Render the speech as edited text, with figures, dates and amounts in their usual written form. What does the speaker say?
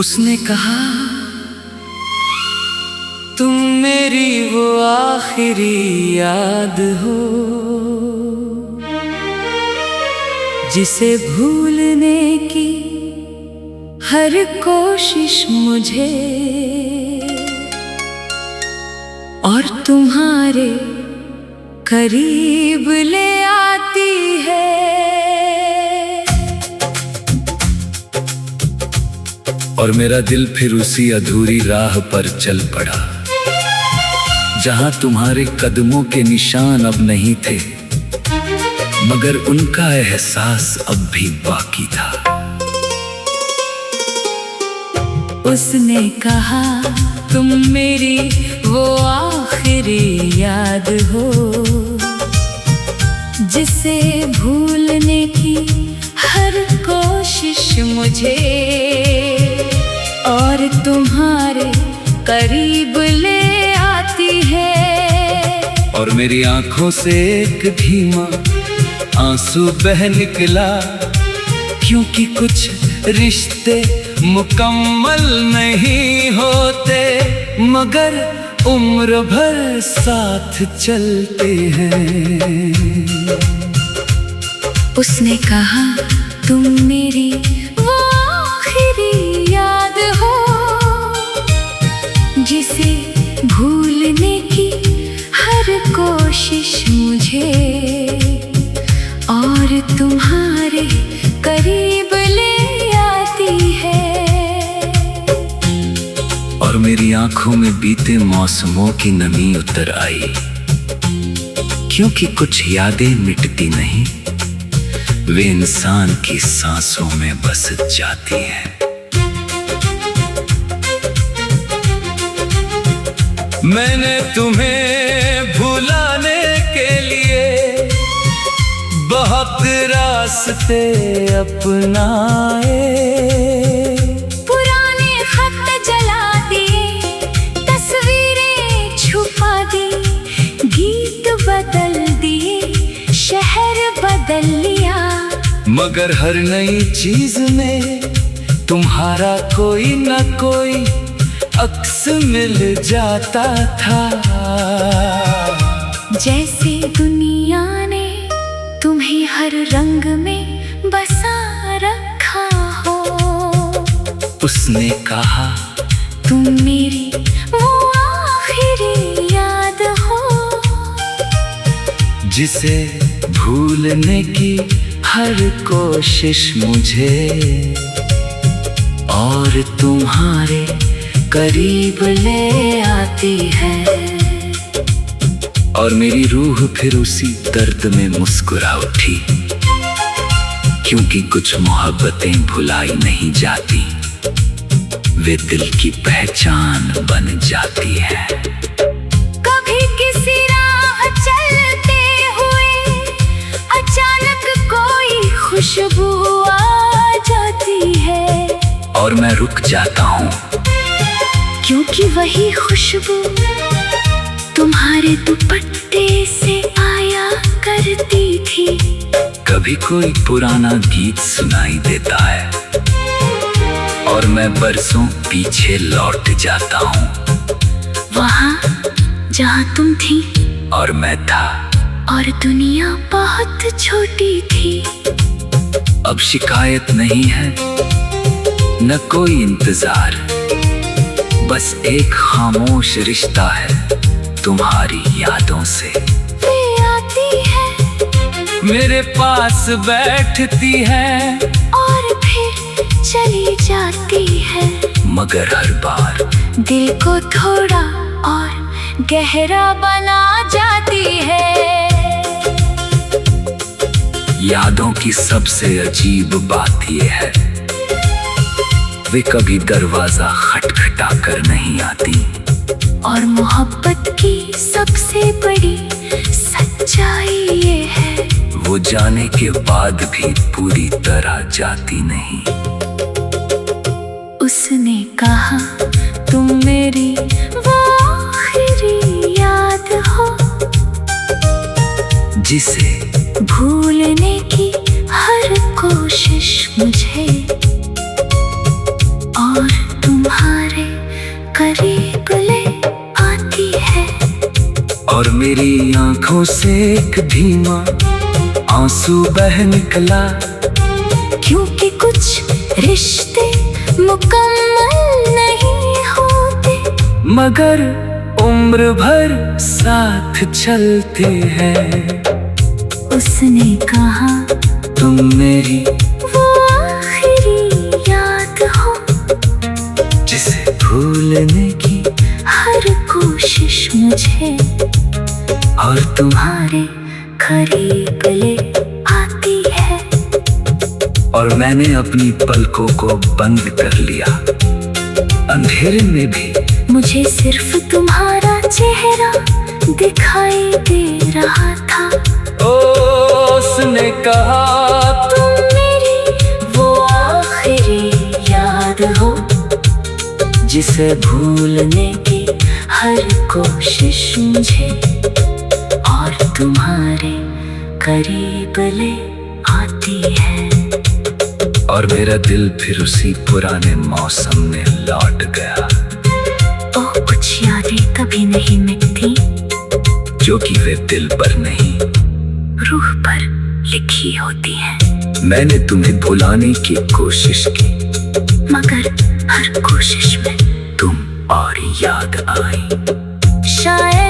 उसने कहा तुम मेरी वो आखिरी याद हो जिसे भूलने की हर कोशिश मुझे और तुम्हारे करीब ले आती है। और मेरा दिल फिर उसी अधूरी राह पर चल पड़ा जहां तुम्हारे कदमों के निशान अब नहीं थे, मगर उनका एहसास अब भी बाकी था। उसने कहा तुम मेरी वो आखिरी याद हो जिसे भूलने की हर कोशिश मुझे और तुम्हारे करीब ले आती है। और मेरी आंखों से एक धीमा आंसू बह निकला, क्योंकि कुछ रिश्ते मुकम्मल नहीं होते मगर उम्र भर साथ चलते हैं। उसने कहा तुम मेरी वो आखिरी याद हो जिसे भूलने की हर कोशिश मुझे और तुम्हारे करीब ले आती है। और मेरी आंखों में बीते मौसमों की नमी उतर आई, क्योंकि कुछ यादें मिटती नहीं, वे इंसान की सांसों में बस जाती हैं। मैंने तुम्हें भुलाने के लिए बहुत रास्ते अपनाए, पुराने खत जला दिए, तस्वीरें छुपा दी, गीत बदल दिए, शहर बदल लिया, मगर हर नई चीज में तुम्हारा कोई न कोई अक्स मिल जाता था। जैसे दुनिया ने तुम्हें हर रंग में बसा रखा हो। उसने कहा तुम मेरी वो आखिरी याद हो जिसे भूलने की हर कोशिश मुझे और तुम्हारे करीब ले आती है। और मेरी रूह फिर उसी दर्द में मुस्कुरा उठी, क्योंकि कुछ मोहब्बतें भुलाई नहीं जाती, वे दिल की पहचान बन जाती है। कभी किसी राह चलते हुए अचानक कोई खुशबू आ जाती है, और मैं रुक जाता हूँ, क्योंकि वही खुशबू तुम्हारे दुपट्टे से आया करती थी। कभी कोई पुराना गीत सुनाई देता है और मैं बरसों पीछे लौट जाता हूँ, वहाँ जहाँ तुम थी और मैं था, और दुनिया बहुत छोटी थी। अब शिकायत नहीं है, न कोई इंतजार, बस एक खामोश रिश्ता है तुम्हारी यादों से। वे आती है, मेरे पास बैठती है और फिर चली जाती है, मगर हर बार दिल को थोड़ा और गहरा बना जाती है। यादों की सबसे अजीब बात यह है, वे कभी दरवाजा खटखटा कर नहीं आती, और मोहब्बत की सबसे बड़ी सच्चाई ये है, वो जाने के बाद भी पूरी तरह जाती नहीं। उसने कहा तुम मेरी वो आखिरी याद हो जिसे भूलने की हर कोशिश मुझे और मेरी आंखों से एक धीमा आंसू बह निकला। क्योंकि कुछ रिश्ते मुकम्मल नहीं होते, मगर उम्र भर साथ चलते हैं। उसने कहा तुम मेरी वो आखिरी याद हो, जिसे भूलने की हर कोशिश मुझे और तुम्हारे करीब ले आती है। और मैंने अपनी पलकों को बंद कर लिया। अंधेरे में भी मुझे सिर्फ तुम्हारा चेहरा दिखाई दे रहा था। ओ उसने कहा तुम मेरी वो आखिरी याद हो, जिसे भूलने की हर कोशिश मुझे और तुम्हारे करीब ले आती है। और मेरा दिल फिर उसी पुराने मौसम में लौट गया। ओ कुछ यादें कभी नहीं मिटती, जो कि वे दिल पर नहीं रूह पर लिखी होती हैं। मैंने तुम्हें भुलाने की कोशिश की, मगर हर कोशिश में तुम और याद आई। शायद